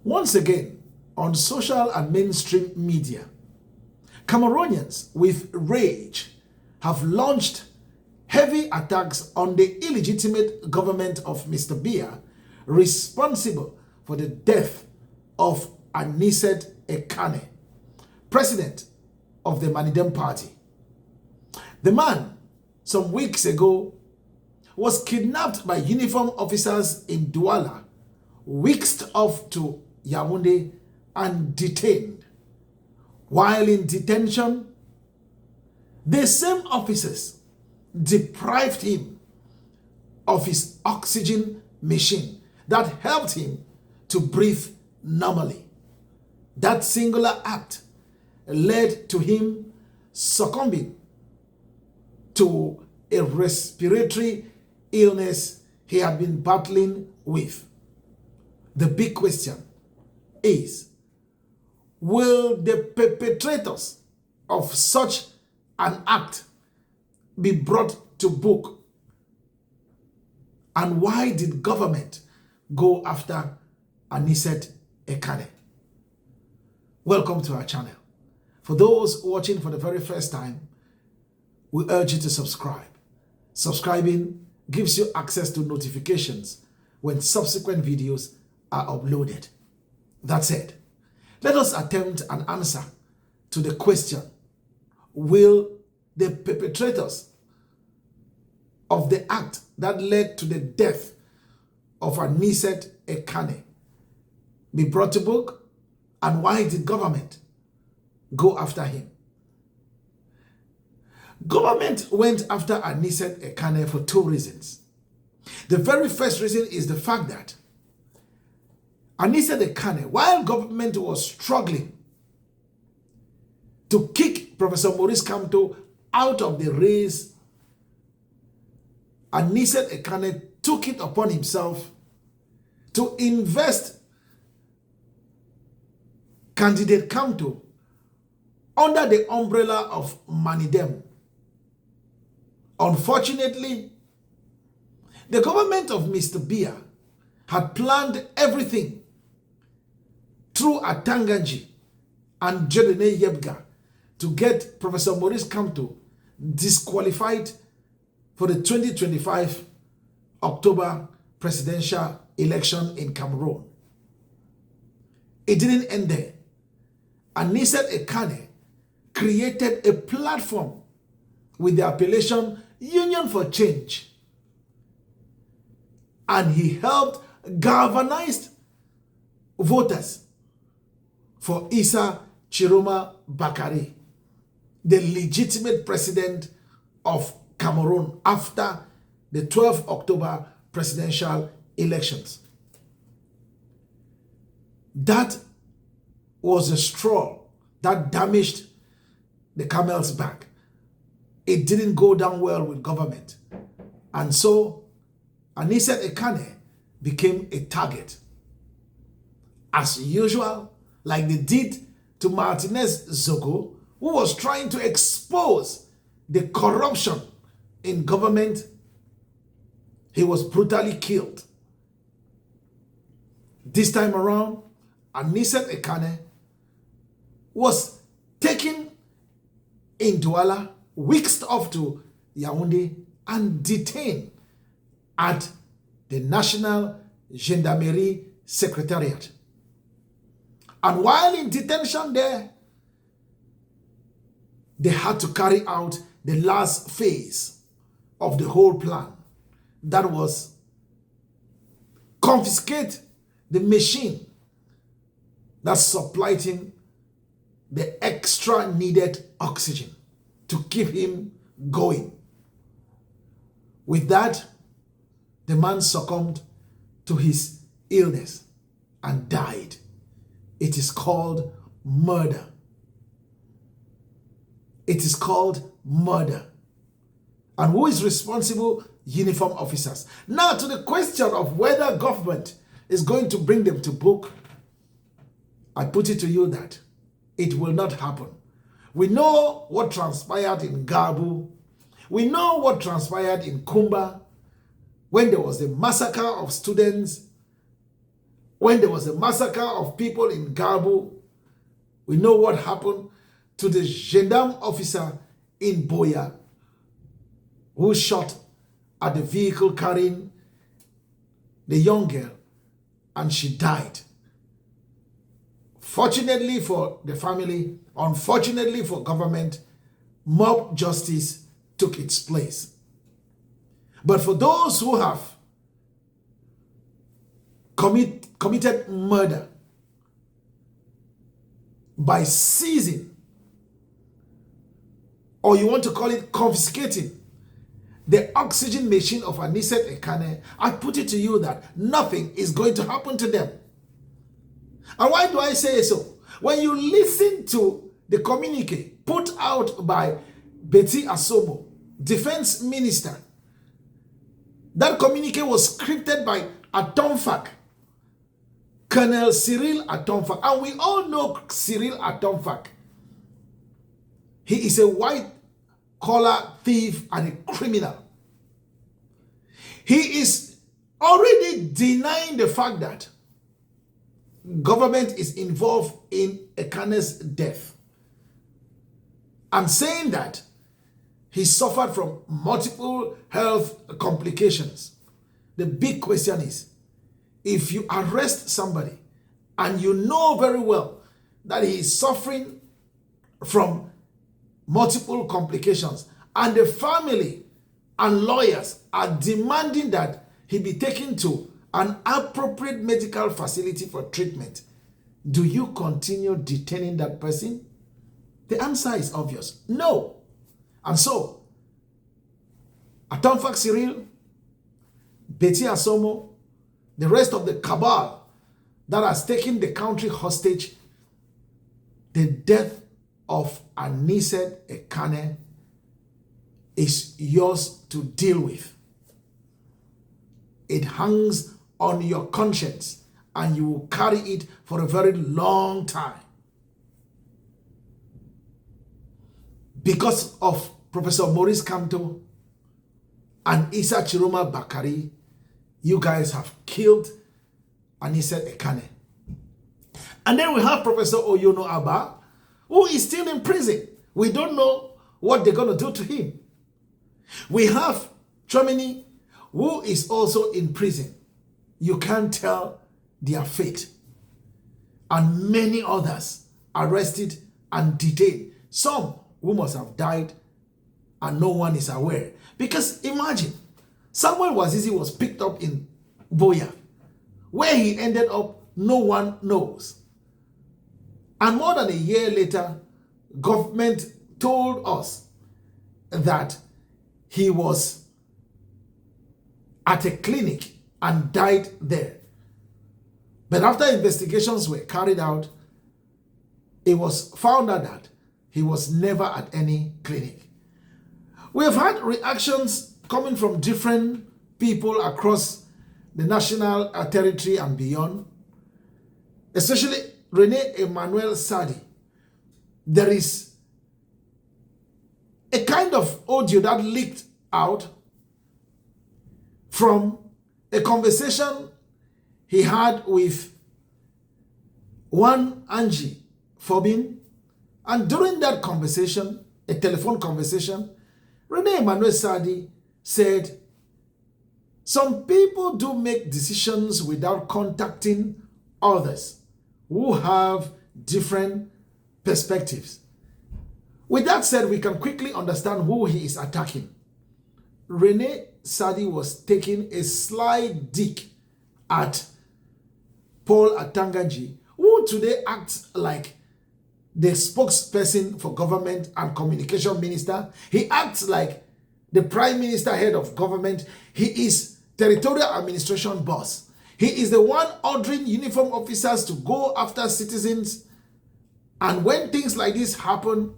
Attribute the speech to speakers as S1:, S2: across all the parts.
S1: Once again, on social and mainstream media, Cameroonians with rage have launched heavy attacks on the illegitimate government of Mr. Biya, responsible for the death of Anicet Ekane, president of the Manidem party. The man, some weeks ago, was kidnapped by uniformed officers in Douala, whisked off to Yaoundé and detained. While in detention, the same officers deprived him of his oxygen machine that helped him to breathe normally. That singular act led to him succumbing to a respiratory illness he had been battling with. The big question is, will the perpetrators of such an act be brought to book? And why did government go after Anicet Ekane? Welcome to our channel. For those watching for the very first time, we urge you to subscribe. Subscribing gives you access to notifications when subsequent videos are uploaded. That said, let us attempt an answer to the question, will the perpetrators of the act that led to the death of Anicet Ekane be brought to book, and why did government go after him? Government went after Anicet Ekane for two reasons. The very first reason is the fact that Anicet Ekane, while government was struggling to kick Professor Maurice Kamto out of the race, Anicet Ekane took it upon himself to invest candidate Kamto under the umbrella of Manidem. Unfortunately, the government of Mr. Biya had planned everything through Atanga and Rene to get Professor Maurice Kamto disqualified for the 2025 October presidential election in Cameroon. It didn't end there. Anicet Ekane created a platform with the appellation Union for Change, and he helped galvanize voters for Issa Chiroma Bakari, the legitimate president of Cameroon after the 12th October presidential elections. That was a straw that damaged the camel's back. It didn't go down well with government. And so Anicet Ekane became a target. As usual, like they did to Martinez Zogo, who was trying to expose the corruption in government, he was brutally killed. This time around, Anicet Ekane was taken in Douala, whisked off to Yaoundé, and detained at the National Gendarmerie Secretariat. And while in detention there, they had to carry out the last phase of the whole plan. That was confiscate the machine that supplied him the extra needed oxygen to keep him going. With that, the man succumbed to his illness and died. It is called murder. It is called murder. And who is responsible? Uniform officers. Now to the question of whether government is going to bring them to book, I put it to you that it will not happen. We know what transpired in Gabu. We know what transpired in Kumba when there was the massacre of students when there was a massacre of people in Garbu. We know what happened to the gendarme officer in Boya who shot at the vehicle carrying the young girl and she died. Fortunately for the family, unfortunately for government, mob justice took its place. But for those who have committed murder by seizing, or you want to call it confiscating, the oxygen machine of Anicet Ekane, I put it to you that nothing is going to happen to them. And why do I say so? When you listen to the communique put out by Betty Asomo, Defense Minister, that communique was scripted by Atomfak, Colonel Cyril Atomfak. And we all know Cyril Atomfak. He is a white-collar thief and a criminal. He is already denying the fact that government is involved in Ekane's death. I'm saying that he suffered from multiple health complications. The big question is, if you arrest somebody and you know very well that he is suffering from multiple complications and the family and lawyers are demanding that he be taken to an appropriate medical facility for treatment, do you continue detaining that person? The answer is obvious, no. And so, Atomfak Cyril, Betty Asomo, the rest of the cabal that has taken the country hostage, the death of Anicet Ekane is yours to deal with. It hangs on your conscience and you will carry it for a very long time. Because of Professor Maurice Kamto and Isa Chiroma Bakari, you guys have killed Anicet Ekane. And then we have Professor Oyono Abba, who is still in prison. We don't know what they're going to do to him. We have Chomini, who is also in prison. You can't tell their fate. And many others arrested and detained. Some who must have died and no one is aware. Because imagine, Samuel Wazizi was picked up in Boya. Where he ended up, no one knows. And more than a year later, government told us that he was at a clinic and died there. But after investigations were carried out, it was found out that he was never at any clinic. We have had reactions coming from different people across the national territory and beyond, especially Rene Emmanuel Sadi. There is a kind of audio that leaked out from a conversation he had with one Angie Fobin. And during that conversation, a telephone conversation, Rene Emmanuel Sadi said, some people do make decisions without contacting others who have different perspectives. With that said, we can quickly understand who he is attacking. Rene Sadi was taking a sly dig at Paul Atangaji, who today acts like the spokesperson for government and communication minister. He acts like the prime minister, head of government. He is territorial administration boss. He is the one ordering uniform officers to go after citizens. And when things like this happen,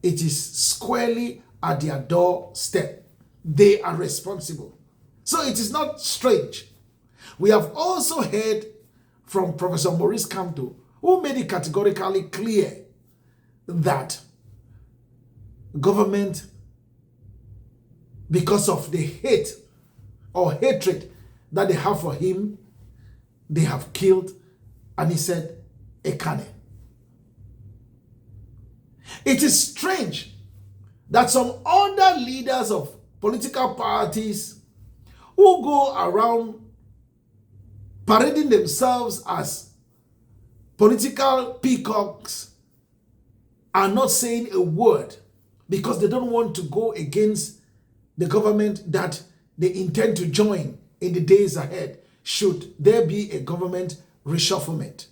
S1: it is squarely at their doorstep. They are responsible. So it is not strange. We have also heard from Professor Maurice Kamto, who made it categorically clear that government, because of the hate or hatred that they have for him, they have killed Anicet Ekane. It is strange that some other leaders of political parties who go around parading themselves as political peacocks are not saying a word because they don't want to go against the government that they intend to join in the days ahead, should there be a government reshufflement.